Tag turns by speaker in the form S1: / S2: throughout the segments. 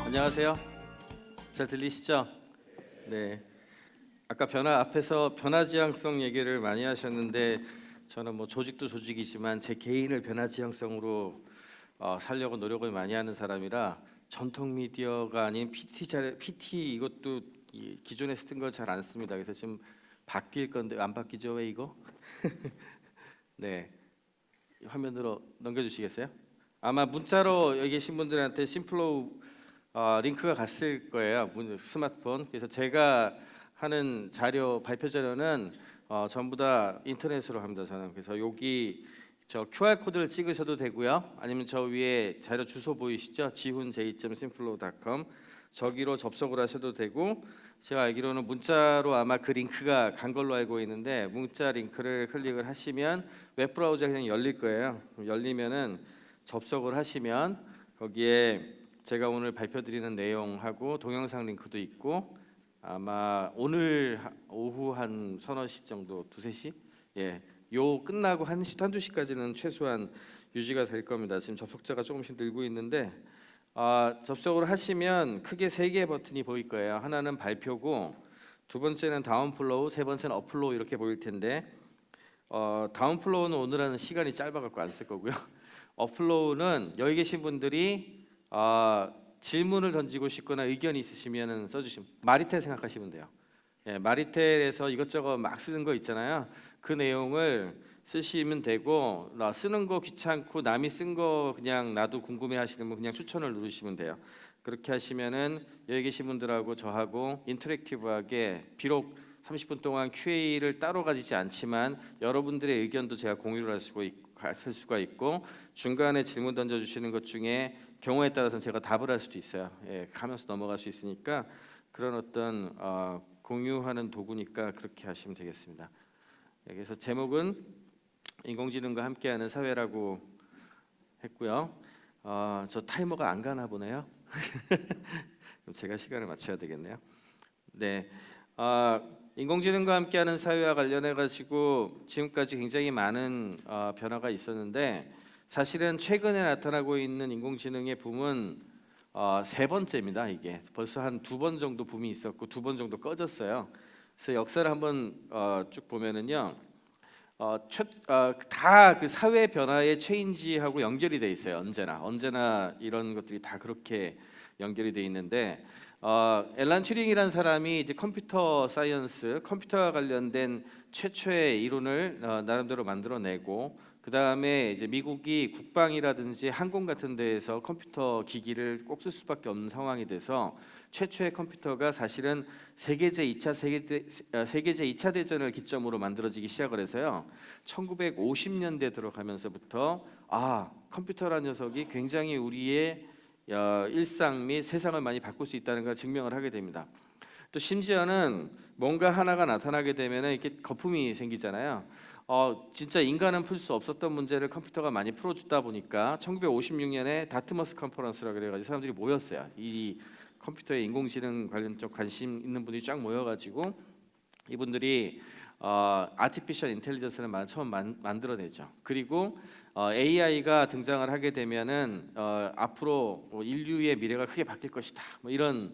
S1: 안녕하세요. 잘 들리시죠? 네. 아까 앞에서 변화 지향성 얘기를 많이 하셨는데 저는 뭐 조직도 조직이지만 제 개인을 변화 지향성으로 살려고 노력을 많이 하는 사람이라 전통 미디어가 아닌 PT 이것도 기존에 쓰던 걸 잘 안 씁니다. 그래서 지금 바뀔 건데 안 바뀌죠? 왜 이거? 네. 화면으로 넘겨주시겠어요? 아마 문자로 여기 계신 분들한테 심플로우 링크가 갔을 거예요. 스마트폰. 그래서 제가 하는 자료 발표 자료는 전부 다 인터넷으로 합니다. 저는 그래서 여기 저 QR 코드를 찍으셔도 되고요. 아니면 저 위에 자료 주소 보이시죠? jihunj.simflow.com 저기로 접속을 하셔도 되고, 제가 알기로는 문자로 아마 그 링크가 간 걸로 알고 있는데 문자 링크를 클릭을 하시면 웹 브라우저가 그냥 열릴 거예요. 열리면은 접속을 하시면 거기에 제가 오늘 발표드리는 내용하고 동영상 링크도 있고, 아마 오늘 오후 한 서너 시 정도, 두세 시? 예, 요 끝나고 한두 시까지는 최소한 유지가 될 겁니다. 지금 접속자가 조금씩 늘고 있는데 접속을 하시면 크게 세 개의 버튼이 보일 거예요. 하나는 발표고, 두 번째는 다운플로우, 세 번째는 업플로우 이렇게 보일 텐데 다운플로우는 오늘 하는 시간이 짧아갖고 안 쓸 거고요. 업플로우는 여기 계신 분들이 질문을 던지고 싶거나 의견이 있으시면 써주시면, 마리텔 생각하시면 돼요. 예, 마리텔에서 이것저것 막 쓰는 거 있잖아요. 그 내용을 쓰시면 되고, 나 쓰는 거 귀찮고 남이 쓴 거 그냥 나도 궁금해하시는 분 그냥 추천을 누르시면 돼요. 그렇게 하시면은 여기 계신 분들하고 저하고 인터랙티브하게, 비록 30분 동안 QA를 따로 가지지 않지만 여러분들의 의견도 제가 공유를 할 수가 있고, 중간에 질문 던져주시는 것 중에 경우에 따라서는 제가 답을 할 수도 있어요. 예, 하면서 넘어갈 수 있으니까 그런 어떤 공유하는 도구니까 그렇게 하시면 되겠습니다. 예, 그래서 제목은 인공지능과 함께하는 사회라고 했고요. 저 타이머가 안 가나 보네요. 그럼 제가 시간을 맞춰야 되겠네요. 네, 인공지능과 함께하는 사회와 관련해 가지고 지금까지 굉장히 많은 변화가 있었는데, 사실은 최근에 나타나고 있는 인공지능의 붐은 세 번째입니다. 이게 벌써 한 두 번 정도 붐이 있었고 두 번 정도 꺼졌어요. 그래서 역사를 한번 쭉 보면은요, 다 그 사회 변화의 체인지하고 연결이 돼 있어요. 언제나 이런 것들이 다 그렇게 연결이 돼 있는데, 앨런 튜링이라는 사람이 이제 컴퓨터 사이언스, 컴퓨터와 관련된 최초의 이론을 나름대로 만들어내고, 그 다음에 이제 미국이 국방이라든지 항공 같은 데에서 컴퓨터 기기를 꼭 쓸 수밖에 없는 상황이 돼서 최초의 컴퓨터가 사실은 세계제 2차 대전을 기점으로 만들어지기 시작을 해서요. 1950년대 들어가면서부터 컴퓨터라는 녀석이 굉장히 우리의 일상 및 세상을 많이 바꿀 수 있다는 걸 증명을 하게 됩니다. 또 심지어는 뭔가 하나가 나타나게 되면 이렇게 거품이 생기잖아요. 진짜 인간은 풀 수 없었던 문제를 컴퓨터가 많이 풀어주다 보니까 1956년에 다트머스 컨퍼런스라 그래가지고 사람들이 모였어요. 이 컴퓨터에 인공지능 관련 쪽 관심 있는 분들이 쫙 모여가지고 이분들이 아티피셜 인텔리전스를 처음 만들어내죠. 그리고 AI가 등장을 하게 되면은 앞으로 뭐 인류의 미래가 크게 바뀔 것이다. 뭐 이런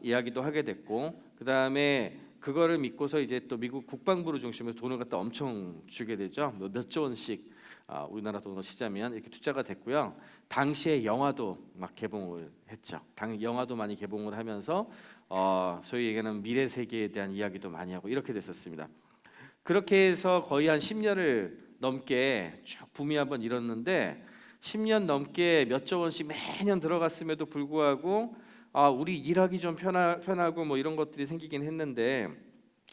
S1: 이야기도 하게 됐고, 그 다음에 그거를 믿고서 이제 또 미국 국방부를 중심으로 돈을 갖다 엄청 주게 되죠. 몇 조 원씩 우리나라 돈으로 치자면 이렇게 투자가 됐고요. 당시에 영화도 막 개봉을 했죠. 영화도 많이 개봉을 하면서 소위 얘기하는 미래 세계에 대한 이야기도 많이 하고 이렇게 됐었습니다. 그렇게 해서 거의 한 10년을 넘게 쭉 붐이 한번 일었는데, 10년 넘게 몇 조 원씩 매년 들어갔음에도 불구하고 우리 일하기 좀 편하고 뭐 이런 것들이 생기긴 했는데,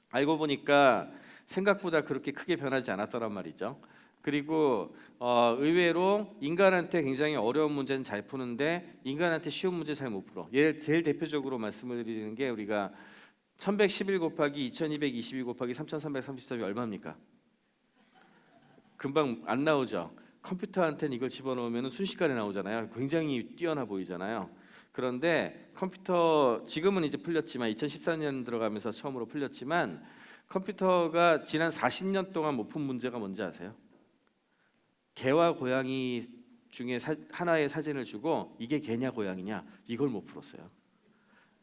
S1: 알고 보니까 생각보다 그렇게 크게 변하지 않았더란 말이죠. 그리고 의외로 인간한테 굉장히 어려운 문제는 잘 푸는데 인간한테 쉬운 문제 잘 못 풀어. 제일 대표적으로 말씀을 드리는 게, 우리가 1111 곱하기 2222 곱하기 3333이 얼마입니까? 금방 안 나오죠. 컴퓨터한테는 이걸 집어넣으면 순식간에 나오잖아요. 굉장히 뛰어나 보이잖아요. 그런데 컴퓨터 지금은 이제 풀렸지만 2014년 들어가면서 처음으로 풀렸지만, 컴퓨터가 지난 40년 동안 못 푼 문제가 뭔지 아세요? 개와 고양이 중에 하나의 사진을 주고 이게 개냐 고양이냐 이걸 못 풀었어요.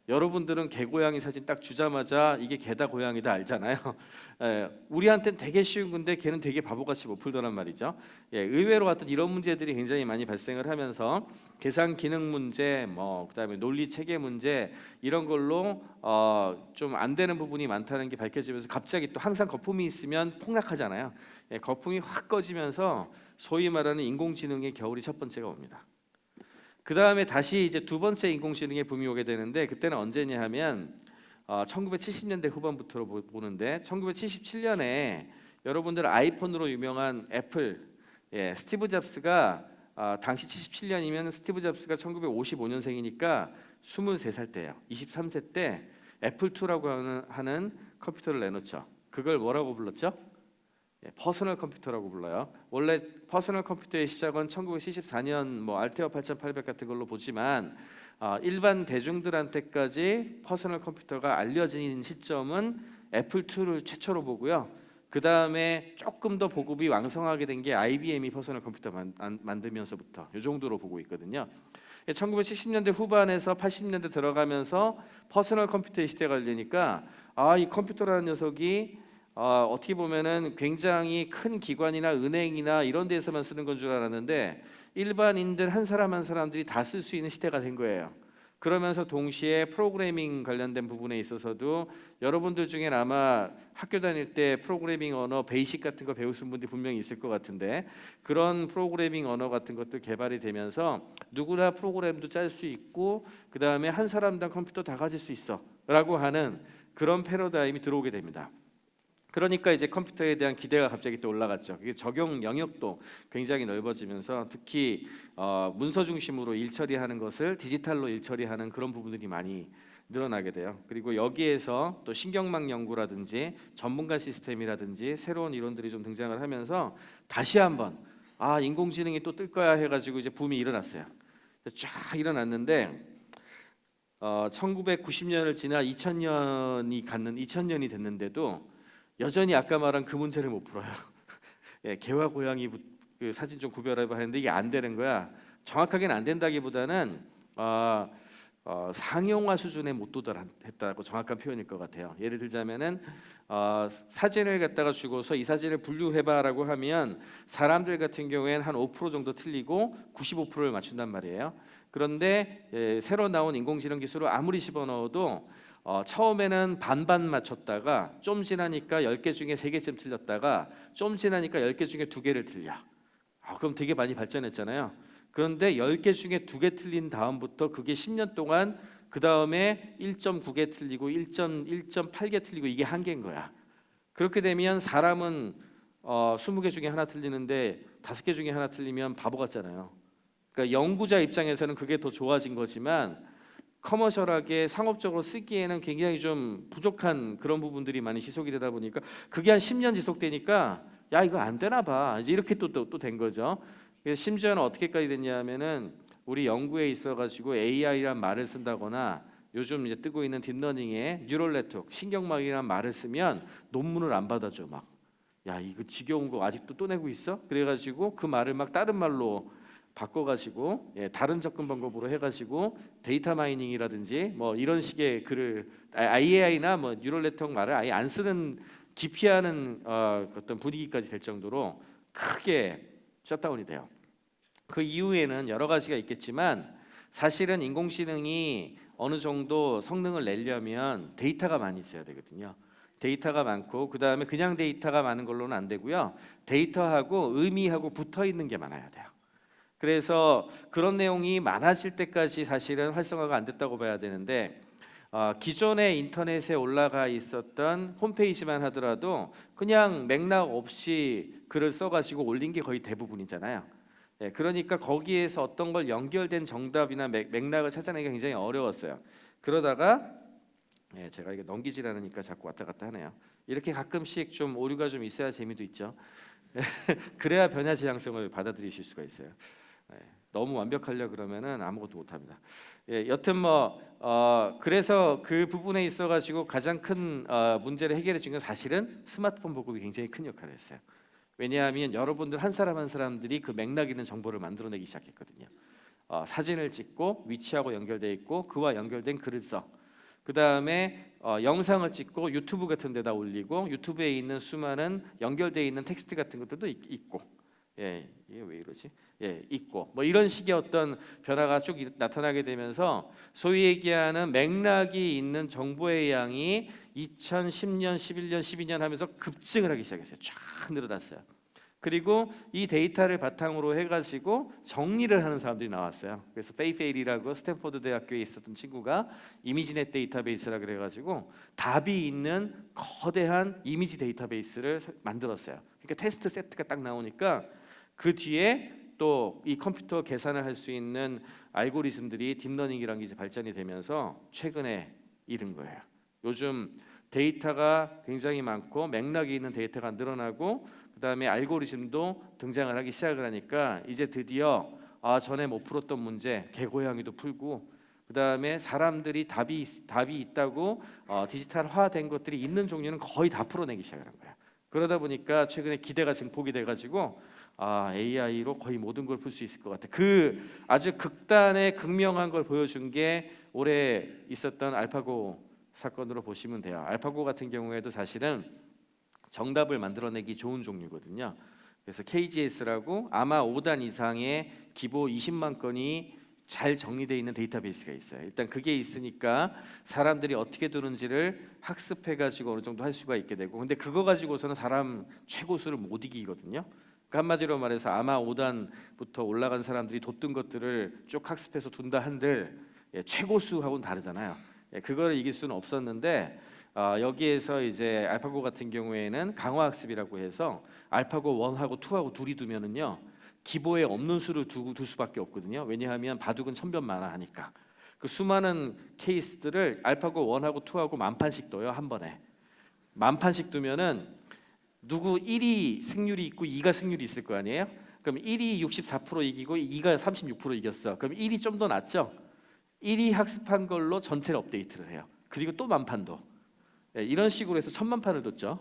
S1: 여러분들은 개 고양이 사진 딱 주자마자 이게 개다 고양이다 알잖아요. 우리한테는 되게 쉬운 건데 걔는 되게 바보같이 못 풀더란 말이죠. 의외로 같은 이런 문제들이 굉장히 많이 발생을 하면서 계산 기능 문제, 그다음에 논리 체계 문제 이런 걸로 좀 안 되는 부분이 많다는 게 밝혀지면서 갑자기 또 항상 거품이 있으면 폭락하잖아요. 거품이 확 꺼지면서 소위 말하는 인공지능의 겨울이 첫 번째가 옵니다. 그 다음에 다시 이제 두 번째 인공지능의 붐이 오게 되는데 그때는 언제냐 하면 1970년대 후반부터 보는데 1977년에 여러분들 아이폰으로 유명한 애플 스티브 잡스가 당시 77년이면 스티브 잡스가 1955년생이니까 23살 때예요. 23세 때 애플2라고 하는 컴퓨터를 내놓죠. 그걸 뭐라고 불렀죠? 퍼스널 컴퓨터라고 불러요. 원래 퍼스널 컴퓨터의 시작은 1974년 알테어 8800 같은 걸로 보지만 일반 대중들한테까지 퍼스널 컴퓨터가 알려진 시점은 애플2를 최초로 보고요. 그 다음에 조금 더 보급이 왕성하게 된 게 IBM이 퍼스널 컴퓨터 만들면서부터 이 정도로 보고 있거든요. 1970년대 후반에서 80년대 들어가면서 퍼스널 컴퓨터의 시대가 열리니까 이 컴퓨터라는 녀석이 어떻게 보면은 굉장히 큰 기관이나 은행이나 이런 데서만 쓰는 건 줄 알았는데 일반인들 한 사람 한 사람들이 다 쓸 수 있는 시대가 된 거예요. 그러면서 동시에 프로그래밍 관련된 부분에 있어서도 여러분들 중엔 아마 학교 다닐 때 프로그래밍 언어 베이직 같은 거 배우신 분들이 분명히 있을 것 같은데 그런 프로그래밍 언어 같은 것도 개발이 되면서 누구나 프로그램도 짤 수 있고 그 다음에 한 사람당 컴퓨터 다 가질 수 있어 라고 하는 그런 패러다임이 들어오게 됩니다. 그러니까 이제 컴퓨터에 대한 기대가 갑자기 또 올라갔죠. 이게 적용 영역도 굉장히 넓어지면서 특히 문서 중심으로 일 처리하는 것을 디지털로 일 처리하는 그런 부분들이 많이 늘어나게 돼요. 그리고 여기에서 또 신경망 연구라든지 전문가 시스템이라든지 새로운 이론들이 좀 등장을 하면서 다시 한번 인공지능이 또 뜰 거야 해가지고 이제 붐이 일어났어요. 쫙 일어났는데 1990년을 지나 2000년이 됐는데도 여전히 아까 말한 그 문제를 못 풀어요. 개와 고양이 그 사진 좀 구별해봐 했는데 이게 안 되는 거야. 정확하게는 안 된다기보다는 상용화 수준에 못 도달했다고 정확한 표현일 것 같아요. 예를 들자면은 사진을 갖다가 주고서 이 사진을 분류해봐라고 하면 사람들 같은 경우에는 한 5% 정도 틀리고 95%를 맞춘단 말이에요. 그런데 새로 나온 인공지능 기술을 아무리 집어넣어도 처음에는 반반 맞췄다가 좀 지나니까 10개 중에 3개쯤 틀렸다가 좀 지나니까 10개 중에 2개를 틀려. 그럼 되게 많이 발전했잖아요. 그런데 10개 중에 2개 틀린 다음부터 그게 10년 동안 그 다음에 1.9개 틀리고 1.8개 틀리고 이게 한계인 거야. 그렇게 되면 사람은 20개 중에 하나 틀리는데 5개 중에 하나 틀리면 바보 같잖아요. 그러니까 연구자 입장에서는 그게 더 좋아진 거지만 커머셜하게 상업적으로 쓰기에는 굉장히 좀 부족한 그런 부분들이 많이 지속이 되다 보니까 그게 한 10년 지속되니까 야 이거 안 되나 봐 이제 이렇게 또 된 거죠. 그래서 심지어는 어떻게까지 됐냐면은 우리 연구에 있어가지고 AI란 말을 쓴다거나 요즘 이제 뜨고 있는 딥러닝에 뉴럴 네트워크 신경망이란 말을 쓰면 논문을 안 받아줘 막. 야 이거 지겨운 거 아직도 또 내고 있어? 그래가지고 그 말을 막 다른 말로 바꿔가지고 다른 접근 방법으로 해가지고 데이터 마이닝이라든지 이런 식의 글을 AI나 뉴럴 네트워크 말을 아예 안 쓰는 기피하는 어떤 분위기까지 될 정도로 크게 셧다운이 돼요. 그 이후에는 여러 가지가 있겠지만 사실은 인공지능이 어느 정도 성능을 내려면 데이터가 많이 있어야 되거든요. 데이터가 많고 그 다음에 그냥 데이터가 많은 걸로는 안 되고요. 데이터하고 의미하고 붙어 있는 게 많아야 돼요. 그래서 그런 내용이 많아질 때까지 사실은 활성화가 안 됐다고 봐야 되는데 기존의 인터넷에 올라가 있었던 홈페이지만 하더라도 그냥 맥락 없이 글을 써가지고 올린 게 거의 대부분이잖아요. 그러니까 거기에서 어떤 걸 연결된 정답이나 맥락을 찾아내기가 굉장히 어려웠어요. 그러다가 제가 이게 넘기질 않으니까 자꾸 왔다 갔다 하네요. 이렇게 가끔씩 좀 오류가 좀 있어야 재미도 있죠. 그래야 변화 지향성을 받아들이실 수가 있어요. 너무 완벽하려 그러면은 아무것도 못합니다. 여튼 그래서 그 부분에 있어가지고 가장 큰 문제를 해결해 준 건 사실은 스마트폰 보급이 굉장히 큰 역할을 했어요. 왜냐하면 여러분들 한 사람 한 사람들이 그 맥락 있는 정보를 만들어내기 시작했거든요. 사진을 찍고 위치하고 연결돼 있고 그와 연결된 글을 써. 그 다음에 영상을 찍고 유튜브 같은 데다 올리고 유튜브에 있는 수많은 연결돼 있는 텍스트 같은 것들도 있고, 예, 이게 왜 이러지? 예, 있고 뭐 이런 식의 어떤 변화가 쭉 나타나게 되면서 소위 얘기하는 맥락이 있는 정보의 양이 2010년, 11년, 12년 하면서 급증을 하기 시작했어요. 쫙 늘어났어요. 그리고 이 데이터를 바탕으로 해가지고 정리를 하는 사람들이 나왔어요. 그래서 페이페일이라고 스탠포드 대학교에 있었던 친구가 이미지넷 데이터베이스라 그래가지고 답이 있는 거대한 이미지 데이터베이스를 만들었어요. 그러니까 테스트 세트가 딱 나오니까 그 뒤에 또 이 컴퓨터 계산을 할 수 있는 알고리즘들이 딥러닝이라는 게 이제 발전이 되면서 최근에 이른 거예요. 요즘 데이터가 굉장히 많고 맥락이 있는 데이터가 늘어나고 그다음에 알고리즘도 등장을 하기 시작을 하니까 이제 드디어 전에 못 풀었던 문제 개고양이도 풀고 그다음에 사람들이 답이 있다고 디지털화된 것들이 있는 종류는 거의 다 풀어내기 시작하는 거예요. 그러다 보니까 최근에 기대가 증폭이 돼가지고 AI로 거의 모든 걸 풀 수 있을 것 같아. 그 아주 극단의 극명한 걸 보여준 게 올해 있었던 알파고 사건으로 보시면 돼요. 알파고 같은 경우에도 사실은 정답을 만들어내기 좋은 종류거든요. 그래서 KGS라고 아마 5단 이상의 기보 20만 건이 잘 정리되어 있는 데이터베이스가 있어요. 일단 그게 있으니까 사람들이 어떻게 두는지를 학습해가지고 어느 정도 할 수가 있게 되고, 근데 그거 가지고서는 사람 최고수를 못 이기거든요. 그러니까 한마디로 말해서 아마 5단부터 올라간 사람들이 뒀던 것들을 쭉 학습해서 둔다 한들 최고수하고는 다르잖아요. 그거를 이길 수는 없었는데 여기에서 이제 알파고 같은 경우에는 강화학습이라고 해서 알파고 1하고 2하고 둘이 두면은요 기보에 없는 수를 둘 수밖에 없거든요. 왜냐하면 바둑은 천변만화하니까 그 수많은 케이스들을 알파고 1하고 2하고 만판씩 둬요. 한 번에 만판씩 두면은 누구 1이 승률이 있고 2가 승률이 있을 거 아니에요? 그럼 1이 64% 이기고 2가 36% 이겼어. 그럼 1이 좀 더 낫죠? 1이 학습한 걸로 전체를 업데이트를 해요. 그리고 또 만판도 이런 식으로 해서 1000만 판을 뒀죠.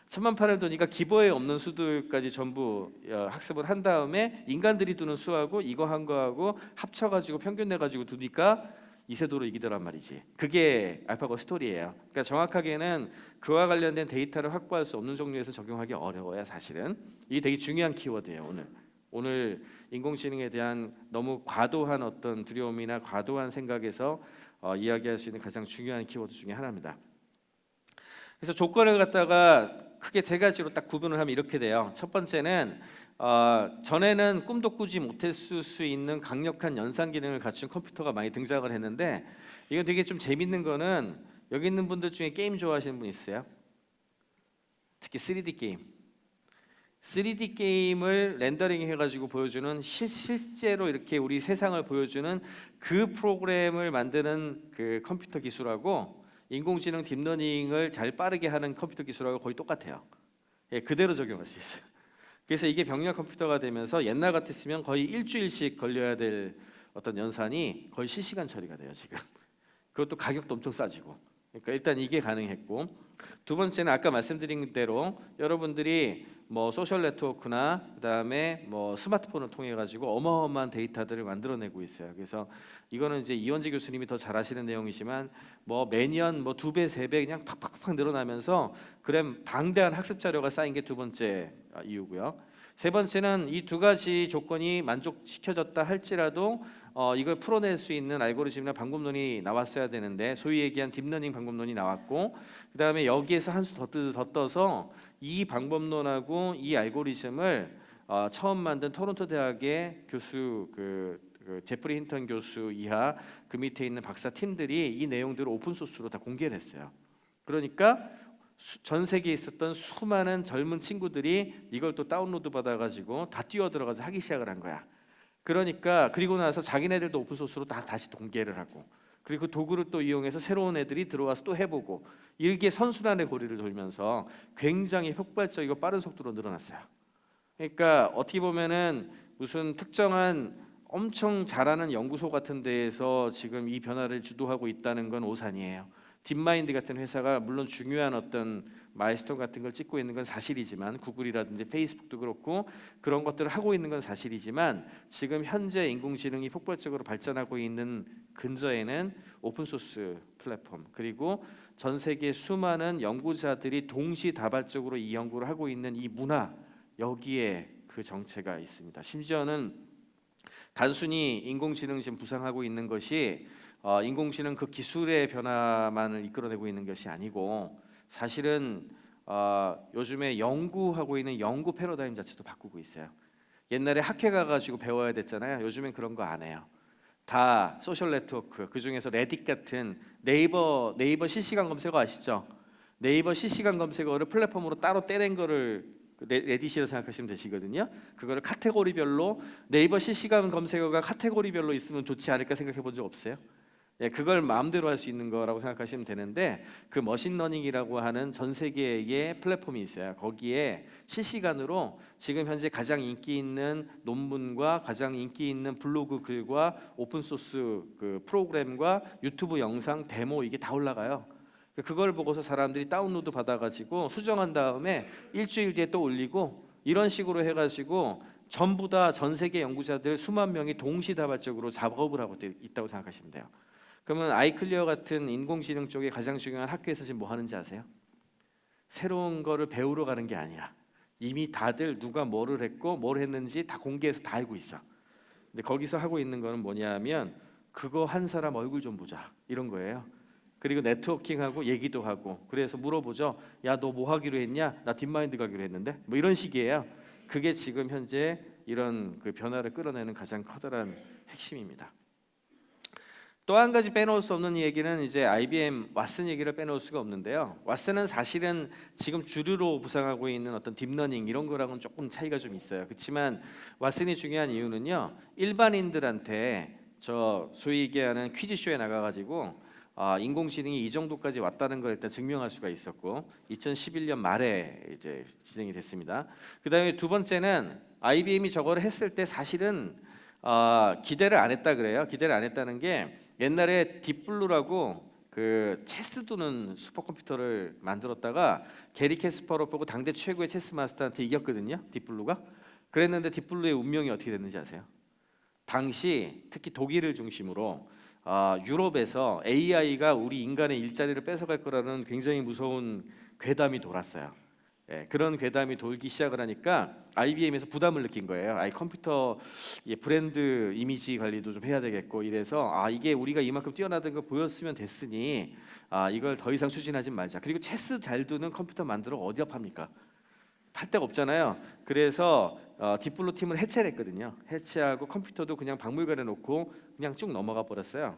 S1: 1000만 판을 두니까 기보에 없는 수들까지 전부 학습을 한 다음에 인간들이 두는 수하고 이거 한 거하고 합쳐가지고 평균 내가지고 두니까 이세도로 이기더란 말이지. 그게 알파고 스토리예요. 그러니까 정확하게는 그와 관련된 데이터를 확보할 수 없는 종류에서 적용하기 어려워요. 사실은 이게 되게 중요한 키워드예요. 오늘 인공지능에 대한 너무 과도한 어떤 두려움이나 과도한 생각에서 이야기할 수 있는 가장 중요한 키워드 중에 하나입니다. 그래서 조건을 갖다가 크게 세 가지로 딱 구분을 하면 이렇게 돼요. 첫 번째는 전에는 꿈도 꾸지 못했을 수 있는 강력한 연산 기능을 갖춘 컴퓨터가 많이 등장을 했는데 이건 되게 좀 재밌는 거는 여기 있는 분들 중에 게임 좋아하시는 분 있어요? 특히 3D 게임. 3D 게임을 렌더링 해가지고 보여주는 실제로 이렇게 우리 세상을 보여주는 그 프로그램을 만드는 그 컴퓨터 기술하고 인공지능 딥러닝을 잘 빠르게 하는 컴퓨터 기술하고 거의 똑같아요. 그대로 적용할 수 있어요. 그래서 이게 병렬 컴퓨터가 되면서 옛날 같았으면 거의 일주일씩 걸려야 될 어떤 연산이 거의 실시간 처리가 돼요 지금. 그것도 가격도 엄청 싸지고. 그러니까 일단 이게 가능했고, 두 번째는 아까 말씀드린 대로 여러분들이 뭐 소셜 네트워크나 그다음에 뭐 스마트폰을 통해 가지고 어마어마한 데이터들을 만들어내고 있어요. 그래서 이거는 이제 이원재 교수님이 더 잘 아시는 내용이지만 뭐 매년 뭐 2배, 3배 그냥 팍팍팍 늘어나면서 그램 방대한 학습 자료가 쌓인 게 두 번째 이유고요. 세 번째는 이 두 가지 조건이 만족시켜졌다 할지라도 이걸 풀어낼 수 있는 알고리즘이나 방법론이 나왔어야 되는데 소위 얘기한 딥러닝 방법론이 나왔고, 그 다음에 여기에서 한 수 더 떠서 이 방법론하고 이 알고리즘을 처음 만든 토론토 대학의 교수 그 제프리 힌턴 교수 이하 그 밑에 있는 박사 팀들이 이 내용들을 오픈 소스로 다 공개를 했어요. 그러니까 전 세계에 있었던 수많은 젊은 친구들이 이걸 또 다운로드 받아가지고 다 뛰어 들어가서 하기 시작을 한 거야. 그러니까 그리고 나서 자기네들도 오픈 소스로 다시 공개를 하고, 그리고 그 도구를 또 이용해서 새로운 애들이 들어와서 또 해보고, 이게 선순환의 고리를 돌면서 굉장히 폭발적이고 빠른 속도로 늘어났어요. 그러니까 어떻게 보면은 무슨 특정한 엄청 잘하는 연구소 같은 데에서 지금 이 변화를 주도하고 있다는 건 오산이에요. 딥마인드 같은 회사가 물론 중요한 어떤 마일스톤 같은 걸 찍고 있는 건 사실이지만, 구글이라든지 페이스북도 그렇고 그런 것들을 하고 있는 건 사실이지만, 지금 현재 인공지능이 폭발적으로 발전하고 있는 근저에는 오픈소스 플랫폼, 그리고 전 세계 수많은 연구자들이 동시다발적으로 이 연구를 하고 있는 이 문화, 여기에 그 정체가 있습니다. 심지어는 단순히 인공지능 지금 부상하고 있는 것이 인공지능 그 기술의 변화만을 이끌어내고 있는 것이 아니고, 사실은 요즘에 연구하고 있는 연구 패러다임 자체도 바꾸고 있어요. 옛날에 학회 가가지고 배워야 됐잖아요. 요즘엔 그런 거 안 해요. 다 소셜 네트워크, 그 중에서 레딧 같은 네이버 실시간 검색어 아시죠? 네이버 실시간 검색어를 플랫폼으로 따로 떼낸 거를 레딧이라고 생각하시면 되시거든요. 그거를 카테고리별로, 네이버 실시간 검색어가 카테고리별로 있으면 좋지 않을까 생각해 본 적 없어요? 예, 그걸 마음대로 할 수 있는 거라고 생각하시면 되는데, 그 머신러닝이라고 하는 전 세계의 플랫폼이 있어요. 거기에 실시간으로 지금 현재 가장 인기 있는 논문과 가장 인기 있는 블로그 글과 오픈소스 그 프로그램과 유튜브 영상 데모, 이게 다 올라가요. 그걸 보고서 사람들이 다운로드 받아가지고 수정한 다음에 일주일 뒤에 또 올리고, 이런 식으로 해가지고 전부 다 전 세계 연구자들 수만 명이 동시다발적으로 작업을 하고 있다고 생각하시면 돼요. 그러면 아이클리어 같은 인공지능 쪽에 가장 중요한 학교에서 지금 뭐 하는지 아세요? 새로운 거를 배우러 가는 게 아니야. 이미 다들 누가 뭐를 했고 뭘 했는지 다 공개해서 다 알고 있어. 근데 거기서 하고 있는 거는 뭐냐면, 그거 한 사람 얼굴 좀 보자, 이런 거예요. 그리고 네트워킹하고 얘기도 하고, 그래서 물어보죠. 야, 너 뭐 하기로 했냐? 나 딥마인드 가기로 했는데. 뭐 이런 식이에요. 그게 지금 현재 이런 그 변화를 끌어내는 가장 커다란 핵심입니다. 또 한 가지 빼놓을 수 없는 얘기는 이제 IBM 왓슨 얘기를 빼놓을 수가 없는데요. 왓슨은 사실은 지금 주류로 부상하고 있는 어떤 딥러닝 이런 거랑은 조금 차이가 좀 있어요. 그렇지만 왓슨이 중요한 이유는요, 일반인들한테 저 소위 얘기하는 퀴즈쇼에 나가가지고 인공지능이 이 정도까지 왔다는 걸 일단 증명할 수가 있었고, 2011년 말에 이제 진행이 됐습니다. 그다음에 두 번째는 IBM이 저거를 했을 때 사실은 기대를 안 했다 그래요. 기대를 안 했다는 게, 옛날에 딥블루라고 그 체스 두는 슈퍼컴퓨터를 만들었다가 게리 캐스퍼로프고 당대 최고의 체스 마스터한테 이겼거든요. 딥블루가. 그랬는데 딥블루의 운명이 어떻게 됐는지 아세요? 당시 특히 독일을 중심으로 유럽에서 AI가 우리 인간의 일자리를 뺏어갈 거라는 굉장히 무서운 괴담이 돌았어요. 예, 그런 괴담이 돌기 시작을 하니까 IBM에서 부담을 느낀 거예요. 컴퓨터 브랜드 이미지 관리도 좀 해야 되겠고, 이래서 이게 우리가 이만큼 뛰어나던 걸 보였으면 됐으니 이걸 더 이상 추진하지 말자. 그리고 체스 잘 두는 컴퓨터 만들어 어디가 팝니까? 팔 데가 없잖아요. 그래서 딥블루 팀을 해체를 했거든요. 해체하고 컴퓨터도 그냥 박물관에 놓고 그냥 쭉 넘어가 버렸어요.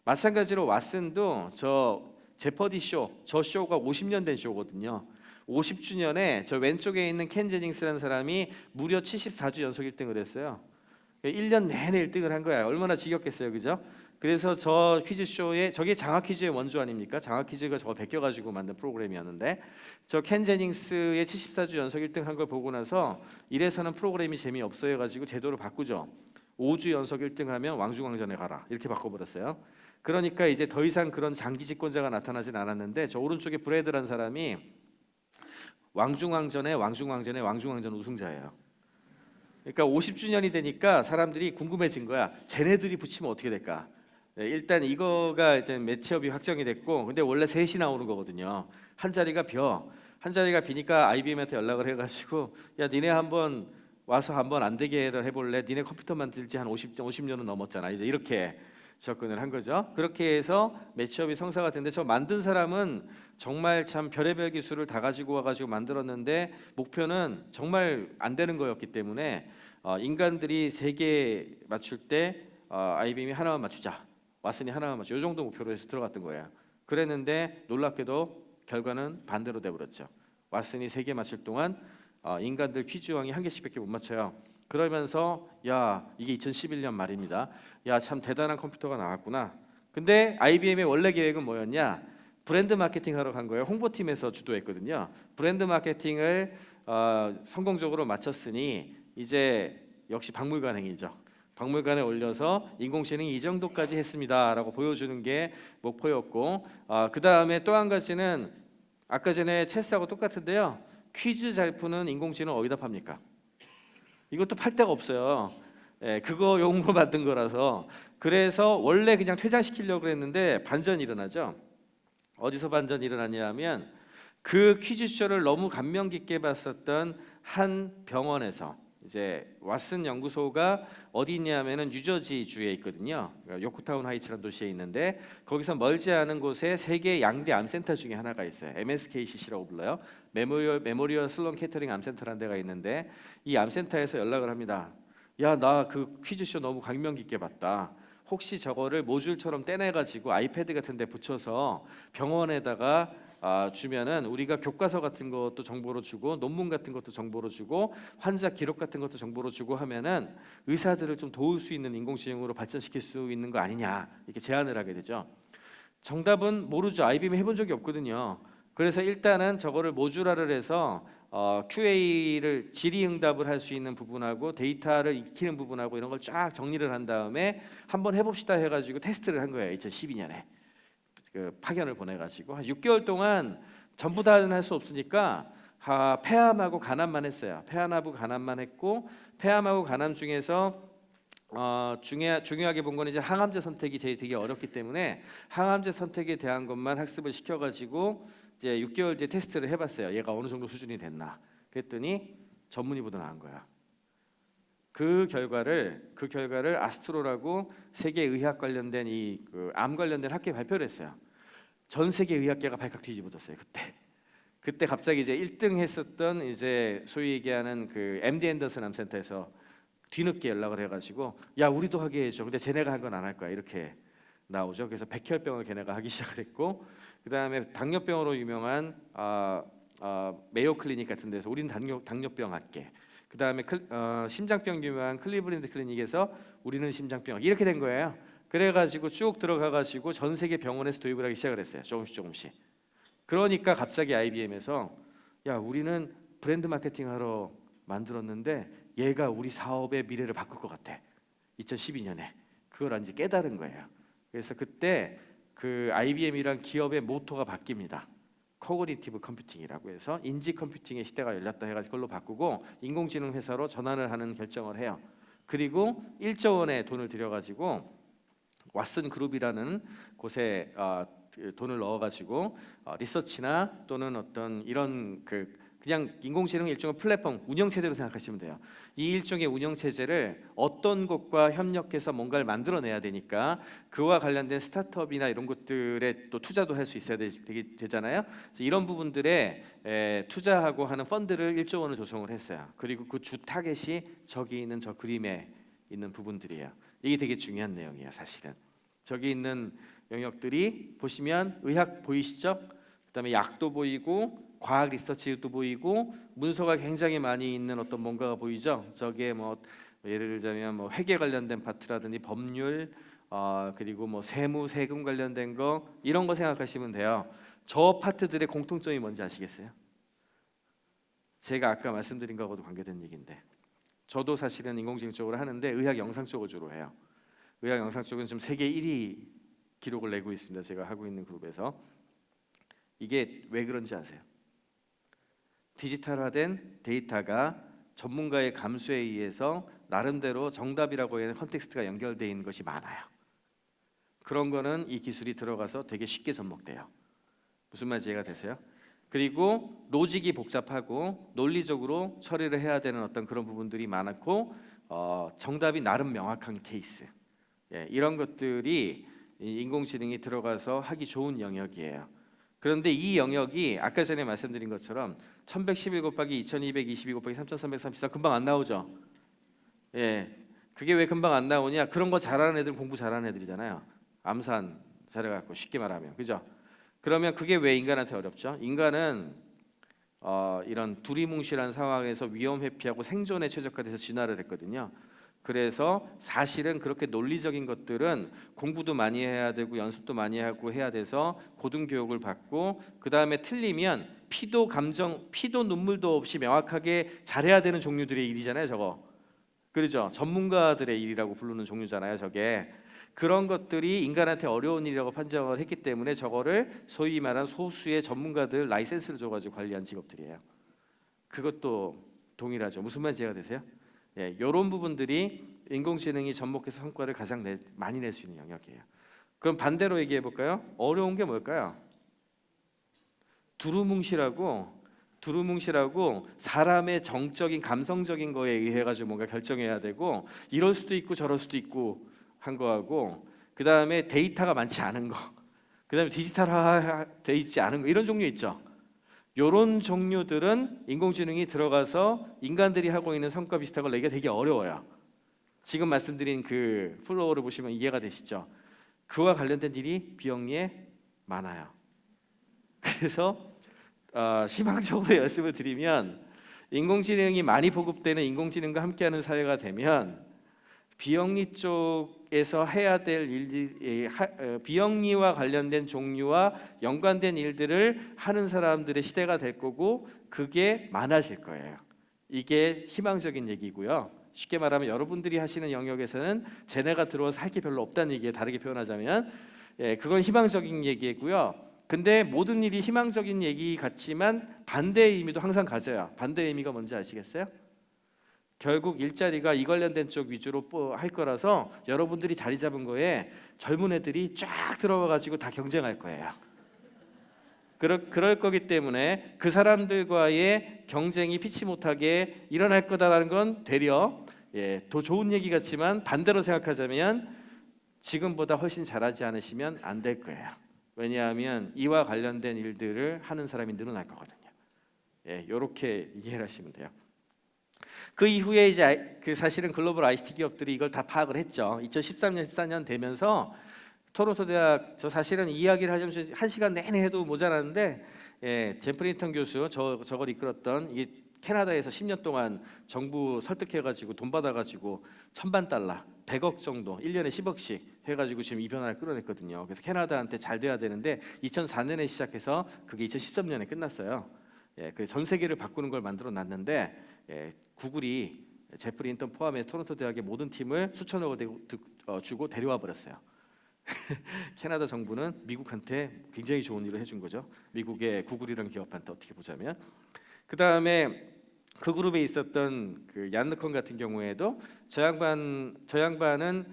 S1: 마찬가지로 왓슨도 저 제퍼디 쇼, 저 쇼가 50년 된 쇼거든요. 50주년에 저 왼쪽에 있는 켄 제닝스라는 사람이 무려 74주 연속 1등을 했어요. 1년 내내 1등을 한 거야. 얼마나 지겹겠어요, 그죠? 그래서 저 퀴즈쇼에, 저게 장학 퀴즈의 원조 아닙니까? 장학 퀴즈가 저거 베껴가지고 만든 프로그램이었는데, 저 켄 제닝스의 74주 연속 1등 한 걸 보고 나서 이래서는 프로그램이 재미없어 해가지고 제도를 바꾸죠. 5주 연속 1등하면 왕중왕전에 가라, 이렇게 바꿔버렸어요. 그러니까 이제 더 이상 그런 장기 집권자가 나타나진 않았는데, 저 오른쪽에 브래드라는 사람이 왕중왕전 우승자예요. 그러니까 50주년이 되니까 사람들이 궁금해진 거야. 쟤네들이 붙이면 어떻게 될까? 네, 일단 이거가 이제 매치업이 확정이 됐고, 근데 원래 셋이 나오는 거거든요. 한 자리가 비니까 IBM한테 연락을 해가지고, 야, 니네 한번 와서 한번 안 되게를 해볼래? 니네 컴퓨터 만들지 한 50년은 넘었잖아. 이제 이렇게 접근을 한 거죠. 그렇게 해서 매치업이 성사가 됐는데, 저 만든 사람은 정말 참 별의별 기술을 다 가지고 와가지고 만들었는데, 목표는 정말 안 되는 거였기 때문에 인간들이 3개 맞출 때 IBM이 하나만 맞추자, 왓슨이 하나만 맞추자, 이 정도 목표로 해서 들어갔던 거예요. 그랬는데 놀랍게도 결과는 반대로 돼버렸죠. 왓슨이 3개 맞출 동안 인간들 퀴즈왕이 1개씩밖에 못 맞춰요. 그러면서 야, 이게 2011년 말입니다. 야, 참 대단한 컴퓨터가 나왔구나. 근데 IBM의 원래 계획은 뭐였냐? 브랜드 마케팅 하러 간 거예요. 홍보팀에서 주도했거든요. 브랜드 마케팅을 성공적으로 마쳤으니 이제 역시 박물관 행위죠. 박물관에 올려서 인공지능이 이 정도까지 했습니다라고 보여주는 게 목표였고, 그 다음에 또 한 가지는 아까 전에 체스하고 똑같은데요. 퀴즈 잘 푸는 인공지능 어디다 팝니까? 이것도 팔 데가 없어요. 예, 그거 용으로 만든 거라서. 그래서 원래 그냥 퇴장시키려고 했는데 반전이 일어나죠. 어디서 반전이 일어났냐면 그 퀴즈쇼를 너무 감명 깊게 봤었던 한 병원에서, 이제 왓슨 연구소가 어디 있냐면은 뉴저지주에 있거든요. 요크타운 하이츠라는 도시에 있는데 거기서 멀지 않은 곳에 세계 양대 암센터 중에 하나가 있어요. MSKCC라고 불러요. 메모리얼 슬론 캐터링 암센터라는 데가 있는데 이 암센터에서 연락을 합니다. 야, 나 그 퀴즈쇼 너무 감명 깊게 봤다. 혹시 저거를 모듈처럼 떼내가지고 아이패드 같은 데 붙여서 병원에다가 주면은 우리가 교과서 같은 것도 정보로 주고 논문 같은 것도 정보로 주고 환자 기록 같은 것도 정보로 주고 하면은 의사들을 좀 도울 수 있는 인공지능으로 발전시킬 수 있는 거 아니냐, 이렇게 제안을 하게 되죠. 정답은 모르죠. IBM 해본 적이 없거든요. 그래서 일단은 저거를 모듈화를 해서 QA를 질의응답을 할 수 있는 부분하고 데이터를 익히는 부분하고 이런 걸 쫙 정리를 한 다음에 한번 해봅시다 해가지고 테스트를 한 거예요. 2012년에 그 파견을 보내가지고 한 6개월 동안 전부 다는 할 수 없으니까 폐암하고 간암만 했어요. 폐암하고 간암만 했고, 폐암하고 간암 중에서 중요하게 본 거는 이제 항암제 선택이 되게 어렵기 때문에 항암제 선택에 대한 것만 학습을 시켜가지고 이제 6개월 뒤에 테스트를 해봤어요. 얘가 어느 정도 수준이 됐나. 그랬더니 전문의보다 나은 거야. 그 결과를 아스트로라고 세계 의학 관련된 암 관련된 학회 발표를 했어요. 전 세계 의학계가 발칵 뒤집어졌어요. 그때 갑자기 이제 1등 했었던 이제 소위 얘기하는 그 MD 앤더슨 암센터에서 뒤늦게 연락을 해가지고 야, 우리도 하게 해줘. 근데 쟤네가 한 건 안 할 거야. 이렇게 나오죠. 그래서 백혈병을 걔네가 하기 시작을 했고, 그 다음에 당뇨병으로 유명한 메이오 클리닉 같은 데서 우리는 당뇨병 할게. 그 다음에 심장병 유명한 클리블랜드 클리닉에서 우리는 심장병, 이렇게 된 거예요. 그래가지고 쭉 들어가가지고 전 세계 병원에서 도입을 하기 시작을 했어요. 조금씩. 그러니까 갑자기 IBM에서 야, 우리는 브랜드 마케팅하러 만들었는데 얘가 우리 사업의 미래를 바꿀 것 같아. 2012년에 그걸 이제 깨달은 거예요. 그래서 그때 그 IBM이란 기업의 모토가 바뀝니다. 코그니티브 컴퓨팅이라고 해서 인지 컴퓨팅의 시대가 열렸다 해가지고 그걸로 바꾸고 인공지능 회사로 전환을 하는 결정을 해요. 그리고 1조 원의 돈을 들여가지고 왓슨 그룹이라는 곳에 돈을 넣어가지고 리서치나 또는 어떤 이런 그냥 인공지능 일종의 플랫폼 운영체제로 생각하시면 돼요. 이 일종의 운영체제를 어떤 곳과 협력해서 뭔가를 만들어내야 되니까 그와 관련된 스타트업이나 이런 것들에 또 투자도 할 수 있어야 되잖아요. 그래서 이런 부분들에 투자하고 하는 펀드를 1조 원을 조성을 했어요. 그리고 그 주 타겟이 저기 있는 저 그림에 있는 부분들이에요. 이게 되게 중요한 내용이에요. 사실은 저기 있는 영역들이 보시면 의학 보이시죠? 그다음에 약도 보이고 과학 리서치도 보이고 문서가 굉장히 많이 있는 어떤 뭔가가 보이죠. 저게 뭐 예를 들자면 뭐 회계 관련된 파트라든지 법률, 그리고 뭐 세무 세금 관련된 거, 이런 거 생각하시면 돼요. 저 파트들의 공통점이 뭔지 아시겠어요? 제가 아까 말씀드린 거하고도 관계된 얘기인데, 저도 사실은 인공지능 쪽으로 하는데 의학 영상 쪽을 주로 해요. 의학 영상 쪽은 지금 세계 1위 기록을 내고 있습니다. 제가 하고 있는 그룹에서. 이게 왜 그런지 아세요? 디지털화된 데이터가 전문가의 감수에 의해서 나름대로 정답이라고 하는 컨텍스트가 연결되어 있는 것이 많아요. 그런 거는 이 기술이 들어가서 되게 쉽게 접목돼요. 무슨 말인지 이해가 되세요? 그리고 로직이 복잡하고 논리적으로 처리를 해야 되는 어떤 그런 부분들이 많고, 정답이 나름 명확한 케이스, 이런 것들이 인공지능이 들어가서 하기 좋은 영역이에요. 그런데 이 영역이 아까 전에 말씀드린 것처럼 1111 곱하기 2222 곱하기 3334 금방 안 나오죠. 그게 왜 금방 안 나오냐? 그런 거 잘하는 애들 공부 잘하는 애들이잖아요. 암산 잘해갖고 쉽게 말하면, 그죠? 그러면 그게 왜 인간한테 어렵죠? 인간은 이런 두리뭉실한 상황에서 위험 회피하고 생존에 최적화돼서 진화를 했거든요. 그래서 사실은 그렇게 논리적인 것들은 공부도 많이 해야 되고 연습도 많이 하고 해야 돼서 고등교육을 받고, 그 다음에 틀리면 피도 눈물도 없이 명확하게 잘해야 되는 종류들의 일이잖아요. 저거, 그렇죠? 전문가들의 일이라고 부르는 종류잖아요. 저게. 그런 것들이 인간한테 어려운 일이라고 판정을 했기 때문에 저거를 소위 말하는 소수의 전문가들 라이센스를 줘가지고 관리한 직업들이에요. 그것도 동일하죠. 무슨 말인지 이해가 되세요? 예, 이런 부분들이 인공지능이 접목해서 성과를 가장 많이 낼 수 있는 영역이에요. 그럼 반대로 얘기해 볼까요? 어려운 게 뭘까요? 두루뭉실하고 사람의 정적인 감성적인 거에 의해 가지고 뭔가 결정해야 되고 이럴 수도 있고 저럴 수도 있고 한 거하고 그 다음에 데이터가 많지 않은 거, 그 다음에 디지털화돼 있지 않은 거 이런 종류 있죠. 이런 종류들은 인공지능이 들어가서 인간들이 하고 있는 성과 비슷한 걸 내기가 되게 어려워요. 지금 말씀드린 그 플로우를 보시면 이해가 되시죠? 그와 관련된 일이 비영리에 많아요. 그래서 희망적으로 말씀을 드리면 인공지능이 많이 보급되는 인공지능과 함께하는 사회가 되면 비영리 쪽에서 해야 될 일들, 비영리와 관련된 종류와 연관된 일들을 하는 사람들의 시대가 될 거고 그게 많아질 거예요. 이게 희망적인 얘기고요. 쉽게 말하면 여러분들이 하시는 영역에서는 쟤네가 들어와서 할 게 별로 없다는 얘기에 다르게 표현하자면 그건 희망적인 얘기고요. 근데 모든 일이 희망적인 얘기 같지만 반대의 의미도 항상 가져요. 반대의 의미가 뭔지 아시겠어요? 결국 일자리가 이 관련된 쪽 위주로 할 거라서 여러분들이 자리 잡은 거에 젊은 애들이 쫙 들어와 가지고 다 경쟁할 거예요. 그럴 거기 때문에 그 사람들과의 경쟁이 피치 못하게 일어날 거다라는 건 되려 더 좋은 얘기 같지만 반대로 생각하자면 지금보다 훨씬 잘하지 않으시면 안 될 거예요. 왜냐하면 이와 관련된 일들을 하는 사람이 늘어날 거거든요. 이렇게 이해를 하시면 돼요. 그 이후에 이제 그 사실은 글로벌 ICT 기업들이 이걸 다 파악을 했죠. 2013년, 14년 되면서 토론토 대학 저 사실은 이야기를 하자면 1시간 내내 해도 모자라는데 젠 프린턴 교수 저걸 이끌었던 이게 캐나다에서 10년 동안 정부 설득해가지고 돈 받아가지고 $1000, 100억 정도 1년에 10억씩 해가지고 지금 이 변화를 끌어냈거든요. 그래서 캐나다한테 잘 돼야 되는데 2004년에 시작해서 그게 2013년에 끝났어요. 그 전 세계를 바꾸는 걸 만들어 놨는데 구글이 제프리 인턴 포함해 토론토 대학의 모든 팀을 수천억을 주고 데려와 버렸어요. 캐나다 정부는 미국한테 굉장히 좋은 일을 해준 거죠. 미국의 구글이라는 기업한테 어떻게 보자면 그 다음에 그 그룹에 있었던 그 얀느컨 같은 경우에도 저 양반은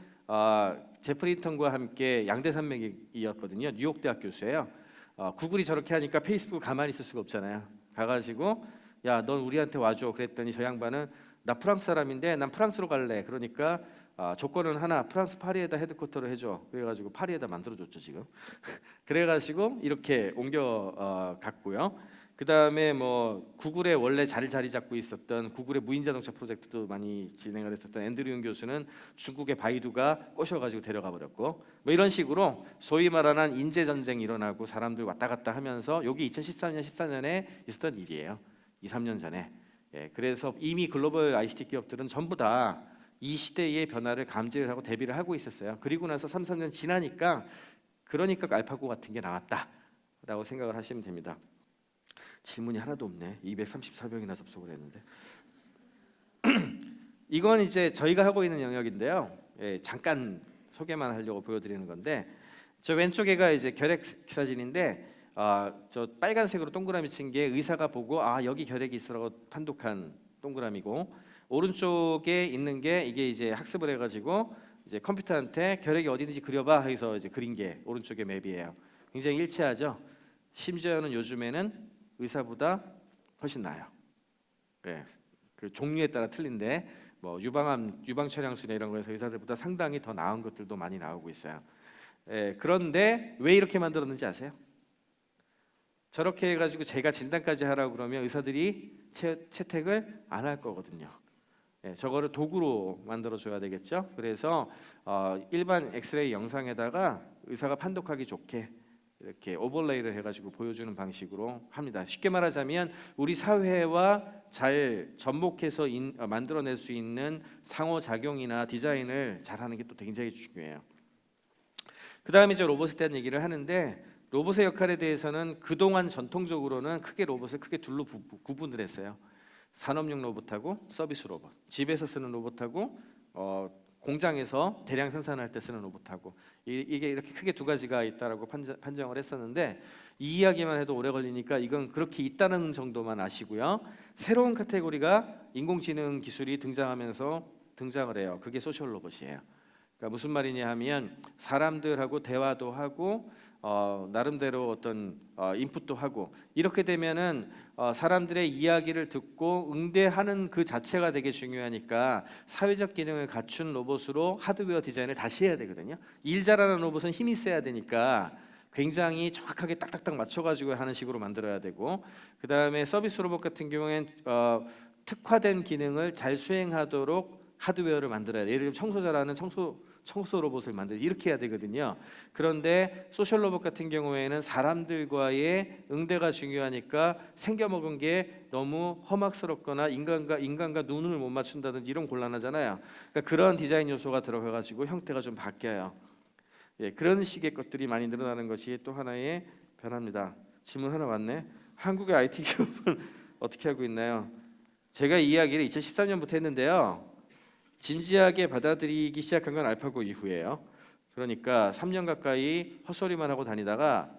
S1: 제프리 인턴과 함께 양대산맥이었거든요. 뉴욕 대학 교수예요. 구글이 저렇게 하니까 페이스북 가만히 있을 수가 없잖아요. 가가지고 야, 넌 우리한테 와줘. 그랬더니 저 양반은 나 프랑스 사람인데 난 프랑스로 갈래. 그러니까 조건은 하나, 프랑스 파리에다 헤드쿼터를 해줘. 그래가지고 파리에다 만들어줬죠 지금. 그래가지고 이렇게 옮겨 갔고요. 그 다음에 뭐 구글에 원래 자리 잡고 있었던 구글의 무인자동차 프로젝트도 많이 진행을 했었던 앤드류 융 교수는 중국의 바이두가 꼬셔가지고 데려가 버렸고 뭐 이런 식으로 소위 말하는 인재 전쟁이 일어나고 사람들 왔다 갔다 하면서 여기 2013년, 14년에 있었던 일이에요. 2, 3년 전에. 그래서 이미 글로벌 ICT 기업들은 전부 다 이 시대의 변화를 감지를 하고 대비를 하고 있었어요. 그리고 나서 3, 4년 지나니까 그러니까 알파고 같은 게 나왔다라고 생각을 하시면 됩니다. 질문이 하나도 없네. 234명이나 접속을 했는데 이건 이제 저희가 하고 있는 영역인데요. 잠깐 소개만 하려고 보여드리는 건데 저 왼쪽에가 이제 결핵 사진인데 저 빨간색으로 동그라미 친 게 의사가 보고 여기 결핵이 있어라고 판독한 동그라미고 오른쪽에 있는 게 이게 이제 학습을 해가지고 이제 컴퓨터한테 결핵이 어디든지 그려봐 해서 이제 그린 게 오른쪽의 맵이에요. 굉장히 일치하죠. 심지어는 요즘에는 의사보다 훨씬 나아요. 그 종류에 따라 틀린데 뭐 유방 촬영술이나 이런 거에서 의사들보다 상당히 더 나은 것들도 많이 나오고 있어요. 그런데 왜 이렇게 만들었는지 아세요? 저렇게 해가지고 제가 진단까지 하라고 그러면 의사들이 채택을 안 할 거거든요. 저거를 도구로 만들어 줘야 되겠죠. 그래서 일반 엑스레이 영상에다가 의사가 판독하기 좋게 이렇게 오버레이를 해가지고 보여주는 방식으로 합니다. 쉽게 말하자면 우리 사회와 잘 접목해서 만들어낼 수 있는 상호작용이나 디자인을 잘하는 게 또 굉장히 중요해요. 그 다음에 이제 로봇에 대한 얘기를 하는데 로봇의 역할에 대해서는 그동안 전통적으로는 로봇을 크게 둘로 구분을 했어요. 산업용 로봇하고 서비스 로봇, 집에서 쓰는 로봇하고 공장에서 대량 생산할 때 쓰는 로봇하고 이게 이렇게 크게 두 가지가 있다라고 판정을 했었는데 이 이야기만 해도 오래 걸리니까 이건 그렇게 있다는 정도만 아시고요. 새로운 카테고리가 인공지능 기술이 등장을 해요. 그게 소셜 로봇이에요. 그러니까 무슨 말이냐 하면 사람들하고 대화도 하고 나름대로 어떤 인풋도 하고 이렇게 되면은 사람들의 이야기를 듣고 응대하는 그 자체가 되게 중요하니까 사회적 기능을 갖춘 로봇으로 하드웨어 디자인을 다시 해야 되거든요. 일 잘하는 로봇은 힘이 세야 되니까 굉장히 정확하게 딱딱딱 맞춰가지고 하는 식으로 만들어야 되고 그 다음에 서비스 로봇 같은 경우엔 특화된 기능을 잘 수행하도록 하드웨어를 만들어야 돼요. 예를 들면 청소 잘하는 청소 로봇을 만들지 이렇게 해야 되거든요. 그런데 소셜 로봇 같은 경우에는 사람들과의 응대가 중요하니까 생겨먹은 게 너무 험악스럽거나 인간과 눈을 못 맞춘다든지 이런 곤란하잖아요. 그러니까 그런 디자인 요소가 들어가가지고 형태가 좀 바뀌어요. 예, 그런 식의 것들이 많이 늘어나는 것이 또 하나의 변화입니다. 질문 하나 왔네. 한국의 IT 기업은 어떻게 하고 있나요? 제가 이 이야기를 2013년부터 했는데요. 진지하게 받아들이기 시작한 건 알파고 이후예요. 그러니까 3년 가까이 헛소리만 하고 다니다가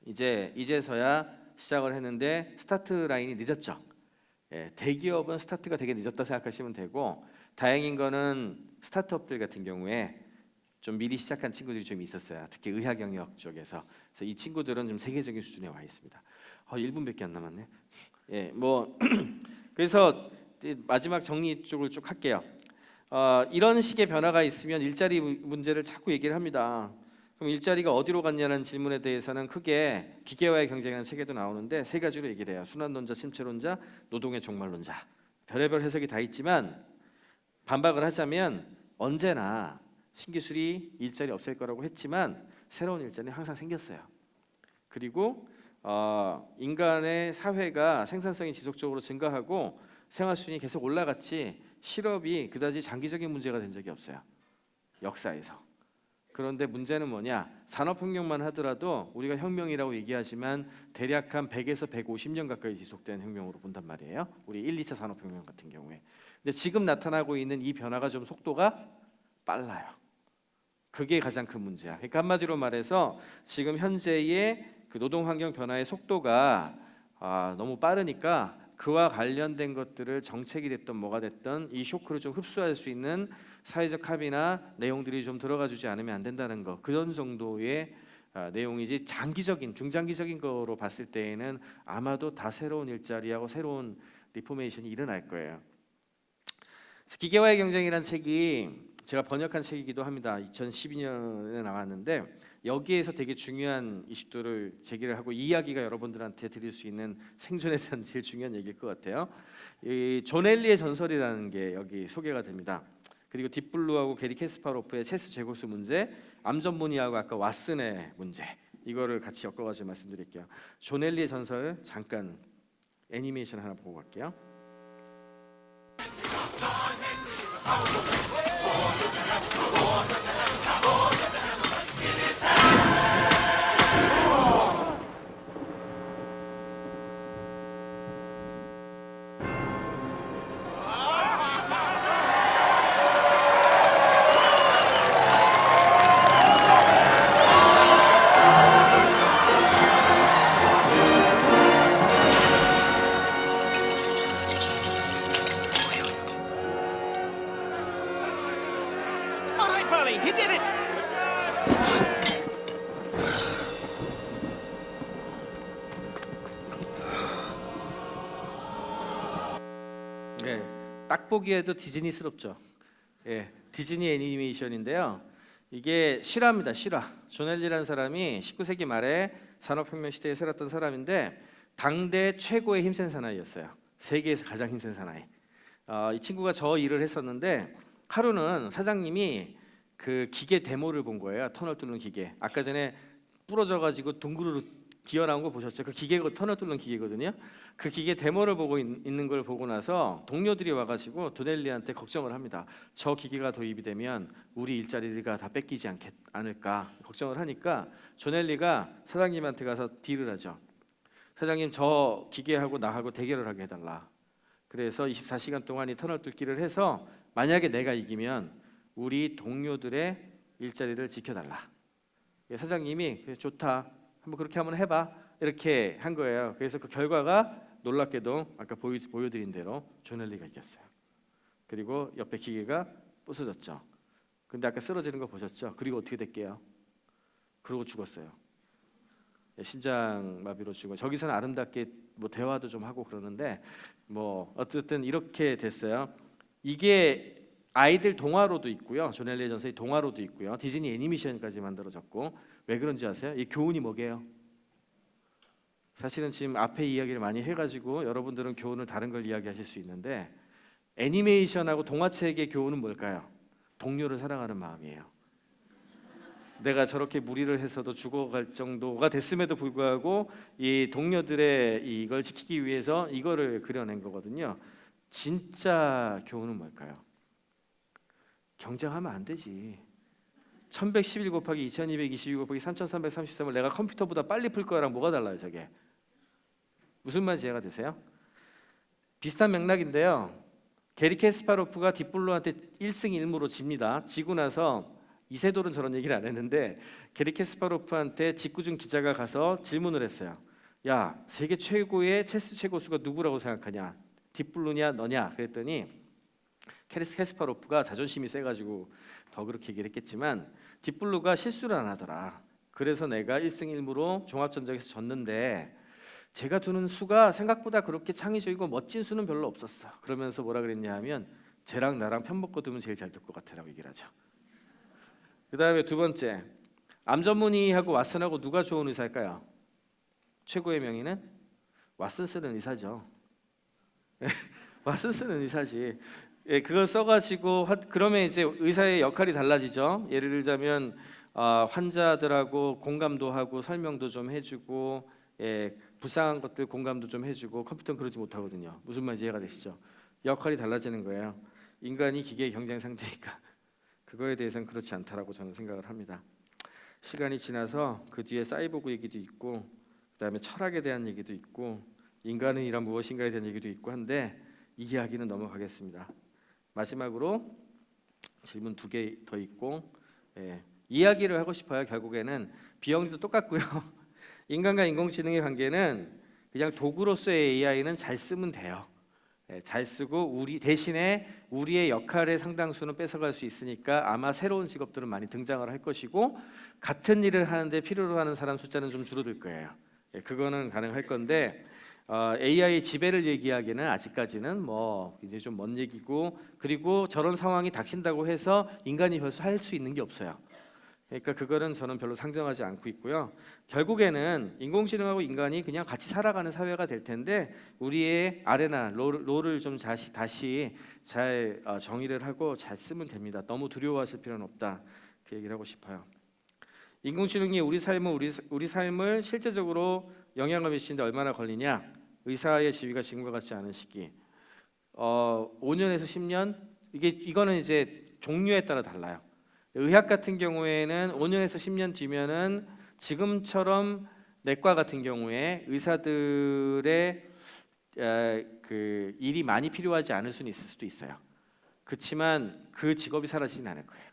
S1: 이제서야 시작을 했는데 스타트 라인이 늦었죠. 예, 대기업은 스타트가 되게 늦었다 생각하시면 되고 다행인 거는 스타트업들 같은 경우에 좀 미리 시작한 친구들이 좀 있었어요. 특히 의학 영역 쪽에서. 그래서 이 친구들은 좀 세계적인 수준에 와 있습니다. 1분밖에 안 남았네. 예, 뭐 그래서 마지막 정리 쪽을 쭉 할게요. 이런 식의 변화가 있으면 일자리 문제를 자꾸 얘기를 합니다. 그럼 일자리가 어디로 갔냐는 질문에 대해서는 크게 기계와의 경쟁이라는 책에도 나오는데 세 가지로 얘기를 해요. 순환론자, 심체론자, 노동의 종말론자. 별의별 해석이 다 있지만 반박을 하자면 언제나 신기술이 일자리 없앨 거라고 했지만 새로운 일자리는 항상 생겼어요. 그리고 인간의 사회가 생산성이 지속적으로 증가하고 생활 수준이 계속 올라갔지 실업이 그다지 장기적인 문제가 된 적이 없어요. 역사에서. 그런데 문제는 뭐냐? 산업혁명만 하더라도 우리가 혁명이라고 얘기하지만 대략 한 100에서 150년 가까이 지속된 혁명으로 본단 말이에요. 우리 1, 2차 산업혁명 같은 경우에. 근데 지금 나타나고 있는 이 변화가 좀 속도가 빨라요. 그게 가장 큰 문제야. 그러니까 한마디로 말해서 지금 현재의 그 노동 환경 변화의 속도가 너무 빠르니까 그와 관련된 것들을 정책이 됐든 뭐가 됐든 이 쇼크를 좀 흡수할 수 있는 사회적 합의나 내용들이 좀 들어가주지 않으면 안 된다는 거. 그런 정도의 내용이지 중장기적인 거로 봤을 때에는 아마도 다 새로운 일자리하고 새로운 리포메이션이 일어날 거예요. 기계와의 경쟁이라는 책이 제가 번역한 책이기도 합니다. 2012년에 나왔는데 여기에서 되게 중요한 이슈들을 제기를 하고 이야기가 여러분들한테 드릴 수 있는 생존에 대한 제일 중요한 얘기일 것 같아요. 이 존 엘리의 전설이라는 게 여기 소개가 됩니다. 그리고 딥블루하고 게리 캐스파로프의 체스 제고수 문제, 암전문의하고 아까 왓슨의 문제 이거를 같이 엮어가지고 말씀드릴게요. 존 엘리의 전설 잠깐 애니메이션 하나 보고 갈게요.
S2: He did it!
S1: 네, 딱 보기에도 디즈니스럽죠. 예, 디즈니 애니메이션인데요. 이게 실화입니다. 실화. 존 엘리라는 사람이 19세기 말에 산업혁명 시대에 살았던 사람인데 당대 최고의 힘센 사나이였어요. 세계에서 가장 힘센 사나이. 이 친구가 저 일을 했었는데 하루는 사장님이 그 기계 데모를 본 거예요. 터널 뚫는 기계. 아까 전에 부러져가지고 둥그르르 기어 나온 거 보셨죠? 그 기계가 터널 뚫는 기계거든요. 그 기계 데모를 보고 있는 걸 보고 나서 동료들이 와가지고 도넬리한테 걱정을 합니다. 저 기계가 도입이 되면 우리 일자리가 다 뺏기지 않을까 걱정을 하니까 조넬리가 사장님한테 가서 딜을 하죠. 사장님 저 기계하고 나하고 대결을 하게 해달라. 그래서 24시간 동안 이 터널 뚫기를 해서 만약에 내가 이기면 우리 동료들의 일자리를 지켜달라. 사장님이 그래, 좋다. 한번 그렇게 한번 해봐. 이렇게 한 거예요. 그래서 그 결과가 놀랍게도 아까 보여드린 대로 존 헨리가 이겼어요. 그리고 옆에 기계가 부서졌죠. 근데 아까 쓰러지는 거 보셨죠? 그리고 어떻게 됐게요? 그러고 죽었어요. 심장마비로 죽어. 저기서는 아름답게 뭐 대화도 좀 하고 그러는데 뭐 어쨌든 이렇게 됐어요. 이게 아이들 동화로도 있고요. 존 헨리의 전설이 동화로도 있고요. 디즈니 애니메이션까지 만들어졌고. 왜 그런지 아세요? 이 교훈이 뭐게요? 사실은 지금 앞에 이야기를 많이 해가지고 여러분들은 교훈을 다른 걸 이야기하실 수 있는데 애니메이션하고 동화책의 교훈은 뭘까요? 동료를 사랑하는 마음이에요. 내가 저렇게 무리를 해서도 죽어갈 정도가 됐음에도 불구하고 이 동료들의 이걸 지키기 위해서 이거를 그려낸 거거든요. 진짜 교훈은 뭘까요? 경쟁하면 안 되지. 1111 곱하기 2222 곱하기 3333을 내가 컴퓨터보다 빨리 풀 거랑 뭐가 달라요 저게? 무슨 말인지 이해가 되세요? 비슷한 맥락인데요. 게리 캐스파로프가 딥블루한테 1승 1무로 집니다. 지고 나서 이세돌은 저런 얘기를 안 했는데 게리 캐스파로프한테 직구준 기자가 가서 질문을 했어요. 야, 세계 최고의 체스 최고수가 누구라고 생각하냐? 딥블루냐 너냐? 그랬더니 게리 캐스파로프가 자존심이 세가지고 더 그렇게 얘기를 했겠지만 딥블루가 실수를 안 하더라. 그래서 내가 1승 1무로 종합전적에서 졌는데 제가 두는 수가 생각보다 그렇게 창의적이고 멋진 수는 별로 없었어. 그러면서 뭐라 그랬냐 하면 쟤랑 나랑 편먹고 두면 제일 잘 될 것 같아라고 얘기를 하죠. 그 다음에 두 번째, 암전문의하고 왓슨하고 누가 좋은 의사일까요? 최고의 명의는 왓슨 쓰는 의사죠. 왓슨 쓰는 의사지. 예, 그걸 써가지고 그러면 이제 의사의 역할이 달라지죠. 예를 들자면 환자들하고 공감도 하고 설명도 좀 해주고 예, 불쌍한 것들 공감도 좀 해주고 컴퓨터는 그러지 못하거든요. 무슨 말인지 이해가 되시죠? 역할이 달라지는 거예요. 인간이 기계의 경쟁 상대니까 그거에 대해서는 그렇지 않다라고 저는 생각을 합니다. 시간이 지나서 그 뒤에 사이보그 얘기도 있고 그다음에 철학에 대한 얘기도 있고 인간은 이란 무엇인가에 대한 얘기도 있고 한데 이 이야기는 넘어가겠습니다. 마지막으로 질문 2개 더 있고 예, 이야기를 하고 싶어요. 결국에는 비영리도 똑같고요. 인간과 인공지능의 관계는 그냥 도구로서의 AI는 잘 쓰면 돼요. 예, 잘 쓰고 우리 대신에 우리의 역할의 상당수는 뺏어갈 수 있으니까 아마 새로운 직업들은 많이 등장을 할 것이고 같은 일을 하는데 필요로 하는 사람 숫자는 좀 줄어들 거예요. 예, 그거는 가능할 건데 AI 지배를 얘기하기는 아직까지는 뭐 이제 좀 먼 얘기고 그리고 저런 상황이 닥친다고 해서 인간이 벌써 할 수 있는 게 없어요. 그러니까 그거는 저는 별로 상정하지 않고 있고요. 결국에는 인공지능하고 인간이 그냥 같이 살아가는 사회가 될 텐데 우리의 아레나 롤을 좀 다시 잘 정의를 하고 잘 쓰면 됩니다. 너무 두려워하실 필요는 없다. 그 얘기를 하고 싶어요. 인공지능이 우리 삶을 실제적으로 영향을 미치는데 얼마나 걸리냐? 의사의 지위가 지금과 같지 않은 시기 5년에서 10년 이거는 이제 종류에 따라 달라요. 의학 같은 경우에는 5년에서 10년 뒤면은 지금처럼 내과 같은 경우에 의사들의 그 일이 많이 필요하지 않을 수는 있을 수도 있어요. 그렇지만 그 직업이 사라지진 않을 거예요.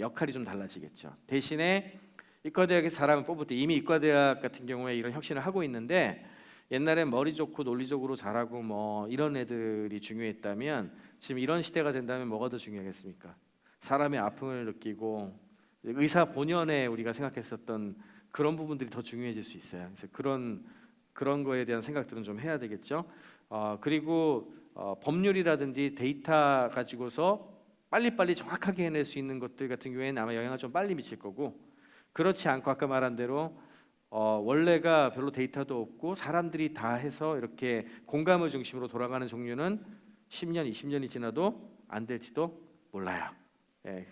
S1: 역할이 좀 달라지겠죠. 대신에 이과대학에서 사람을 뽑을 때 이미 이과대학 같은 경우에 이런 혁신을 하고 있는데 옛날엔 머리 좋고 논리적으로 잘하고 뭐 이런 애들이 중요했다면 지금 이런 시대가 된다면 뭐가 더 중요하겠습니까? 사람의 아픔을 느끼고 의사 본연에 우리가 생각했었던 그런 부분들이 더 중요해질 수 있어요. 그래서 그런 거에 대한 생각들은 좀 해야 되겠죠. 그리고 법률이라든지 데이터 가지고서 빨리빨리 정확하게 해낼 수 있는 것들 같은 경우에는 아마 영향을 좀 빨리 미칠 거고 그렇지 않고 아까 말한 대로 원래가 별로 데이터도 없고 사람들이 다 해서 이렇게 공감을 중심으로 돌아가는 종류는 10년, 20년이 지나도 안 될지도 몰라요. 예.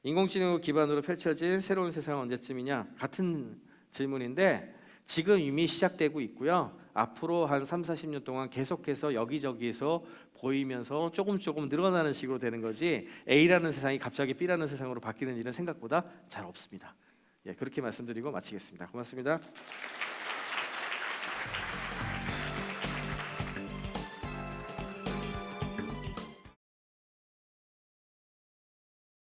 S1: 인공지능 기반으로 펼쳐질 새로운 세상은 언제쯤이냐? 같은 질문인데 지금 이미 시작되고 있고요. 앞으로 한 3, 40년 동안 계속해서 여기저기에서 보이면서 조금 늘어나는 식으로 되는 거지 A라는 세상이 갑자기 B라는 세상으로 바뀌는 일은 생각보다 잘 없습니다. 예, 그렇게 말씀드리고 마치겠습니다. 고맙습니다.